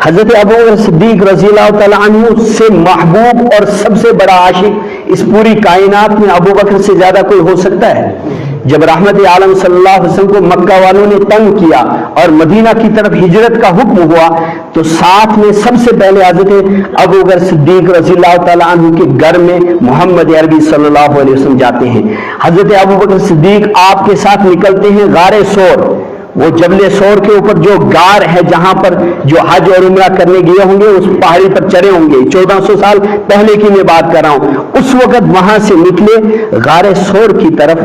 حضرت ابو بکر صدیق رضی اللہ تعالیٰ عنہ سے محبوب اور سب سے بڑا عاشق اس پوری کائنات میں ابو بکر سے زیادہ کوئی ہو سکتا ہے؟ جب رحمت عالم صلی اللہ علیہ وسلم کو مکہ والوں نے تنگ کیا اور مدینہ کی طرف ہجرت کا حکم ہوا تو ساتھ میں سب سے پہلے حضرت ابو بکر صدیق رضی اللہ تعالیٰ عنہ کے گھر میں محمد عربی صلی اللہ علیہ وسلم جاتے ہیں۔ حضرت ابو بکر صدیق آپ کے ساتھ نکلتے ہیں غار سور، وہ جبل سور کے اوپر جو غار ہے جہاں پر جو حج اور عمرہ کرنے گئے ہوں گے اس پہاڑی پر چڑھے ہوں گے، 1400 سال پہلے کی میں بات کر رہا ہوں، اس وقت وہاں سے نکلے غار سور کی طرف،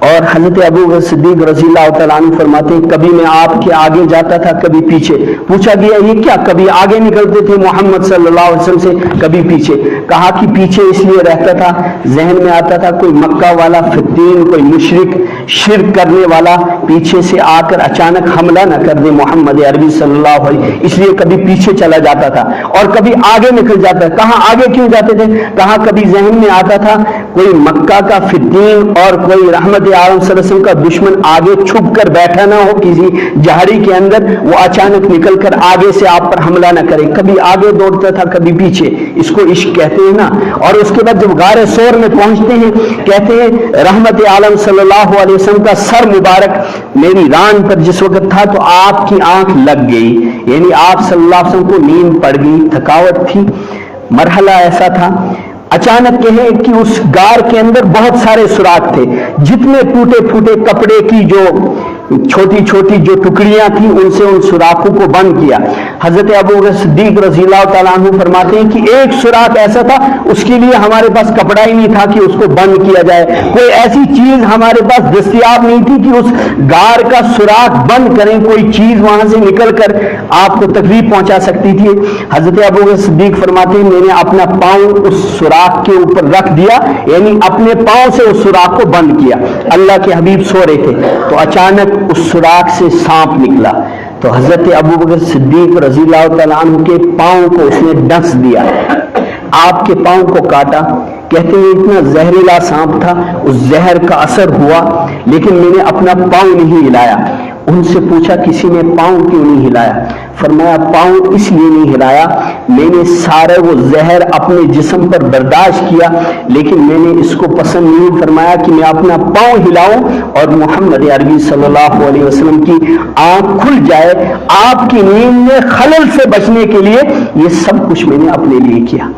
اور حضرت ابو بکر صدیق رضی اللہ تعالیٰ عنہ فرماتے ہیں کبھی میں آپ کے آگے جاتا تھا کبھی پیچھے۔ پوچھا گیا یہ کیا؟ کبھی آگے نکلتے تھے محمد صلی اللہ علیہ وسلم سے، کبھی پیچھے۔ کہا کہ پیچھے اس لیے رہتا تھا، ذہن میں آتا تھا کوئی مکہ والا فتین، کوئی مشرک شرک کرنے والا پیچھے سے آ کر اچانک حملہ نہ کر دے محمد عربی صلی اللہ علیہ وسلم، اس لیے کبھی پیچھے چلا جاتا تھا اور کبھی آگے نکل جاتا تھا۔ کہاں آگے کیوں جاتے تھے؟ کہا کبھی ذہن میں آتا تھا کوئی مکہ کا فتین اور کوئی رحمت عالم صلی اللہ علیہ وسلم کا دشمن آگے چھپ کر بیٹھا نہ ہو کسی جھاڑی کے اندر، وہ اچانک نکل کر آگے سے آپ پر حملہ نہ کرے، کبھی آگے دوڑتا تھا کبھی پیچھے، اس کو عشق کہتے ہیں نا۔ اور اس کے بعد جب غار سور میں پہنچتے ہیں کہتے ہیں رحمت عالم صلی اللہ علیہ وسلم کا سر مبارک میری ران پر جس وقت تھا تو آپ کی آنکھ لگ گئی، یعنی آپ صلی اللہ علیہ وسلم کو نیند پڑ گئی، تھکاوٹ تھی، مرحلہ ایسا تھا۔ اچانک کہیں کہ اس غار کے اندر بہت سارے سوراخ تھے، جتنے ٹوٹے پھوٹے کپڑے کی جو چھوٹی چھوٹی جو ٹکڑیاں تھیں ان سے ان سوراخوں کو بند کیا۔ حضرت ابو بکر صدیق رضی اللہ تعالیٰ عنہ فرماتے ہیں کہ ایک سوراخ ایسا تھا اس کے لیے ہمارے پاس کپڑا ہی نہیں تھا کہ اس کو بند کیا جائے، کوئی ایسی چیز ہمارے پاس دستیاب نہیں تھی کہ اس غار کا سوراخ بند کریں، کوئی چیز وہاں سے نکل کر آپ کو تکلیف پہنچا سکتی تھی۔ حضرت ابو بکر صدیق فرماتے ہیں میں نے اپنا پاؤں اس سوراخ کے اوپر رکھ دیا، یعنی اپنے پاؤں سے اس سوراخ کو بند کیا۔ اللہ کے حبیب سو رہے تھے تو اچانک اس سوراخ سے سانپ نکلا، تو حضرت ابو بکر صدیق رضی اللہ تعالیٰ عنہ کے پاؤں کو اس نے ڈس دیا، آپ کے پاؤں کو کاٹا۔ کہتے ہیں اتنا زہریلا سانپ تھا، اس زہر کا اثر ہوا لیکن میں نے اپنا پاؤں نہیں ہلایا۔ ان سے پوچھا کسی نے پاؤں کیوں نہیں ہلایا؟ فرمایا پاؤں اس لیے نہیں ہلایا، میں نے سارے وہ زہر اپنے جسم پر برداشت کیا لیکن میں نے اس کو پسند نہیں فرمایا کہ میں اپنا پاؤں ہلاؤں اور محمد عربی صلی اللہ علیہ وسلم کی آنکھ کھل جائے، آپ کی نیند میں خلل سے بچنے کے لیے یہ سب کچھ میں نے اپنے لیے کیا۔